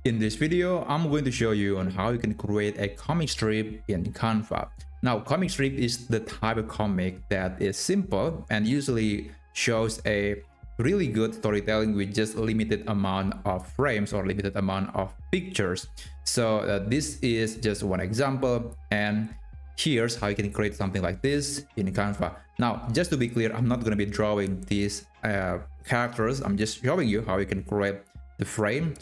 In this video, I'm going to show you on how you can create a comic strip in Canva. Now, comic strip is the type of comic that is simple and usually shows a really good storytelling with just limited amount of frames or limited amount of pictures. So this is just one example, and here's how you can create something like this in Canva. Now, just to be clear, I'm not going to be drawing these characters. I'm just showing you how you can create the frame,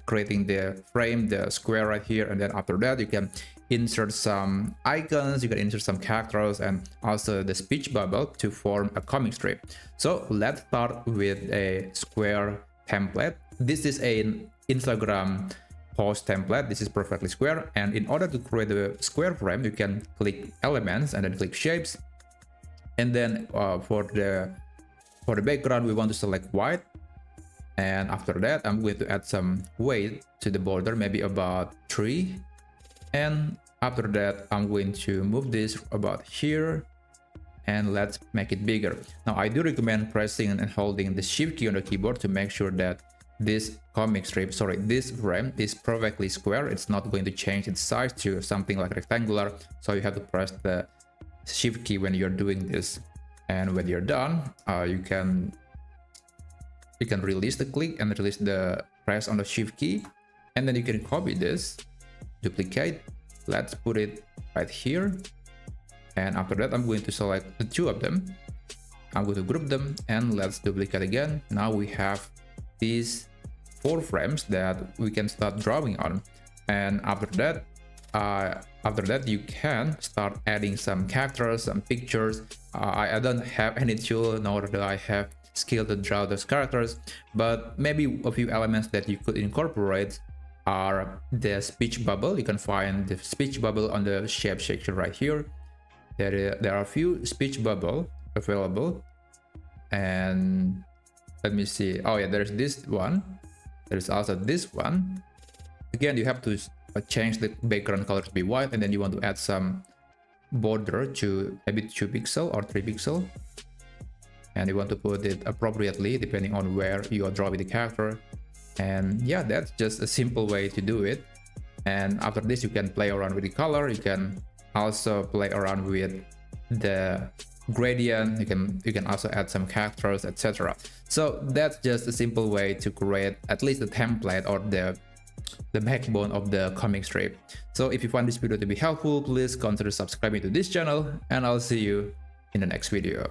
creating the frame, the square right here, and then after that you can insert some icons, you can insert some characters, and also the speech bubble to form a comic strip. So let's start with a square template. This is an Instagram post template. This is perfectly square, and in order to create the square frame, you can click elements and then click shapes, and then for the background we want to select white. And after that, I'm going to add some weight to the border, maybe about 3. And after that, I'm going to move this about here. And let's make it bigger. Now, I do recommend pressing and holding the Shift key on the keyboard to make sure that this comic strip, this frame is perfectly square. It's not going to change its size to something like rectangular. So you have to press the Shift key when you're doing this. And when you're done, you can release the click and release the press on the Shift key, and then you can copy this, duplicate. Let's put it right here, and after that I'm going to select the 2 of them. I'm going to group them, and let's duplicate again. Now we have these 4 frames that we can start drawing on, and after that you can start adding some characters, some pictures. I don't have any tool, nor do I have skill to draw those characters, but maybe a few elements that you could incorporate are the speech bubble. You can find the speech bubble on the shape section right here. There are a few speech bubble available, and let me see. Oh yeah, there's this one. There's also this one. Again, you have to change the background color to be white, and then you want to add some border to maybe 2 pixel or 3 pixel. And you want to put it appropriately depending on where you are drawing the character. And yeah, that's just a simple way to do it. And after this, you can play around with the color. You can also play around with the gradient. You can also add some characters, etc. So that's just a simple way to create at least the template or the backbone of the comic strip. So if you find this video to be helpful, please consider subscribing to this channel, and I'll see you in the next video.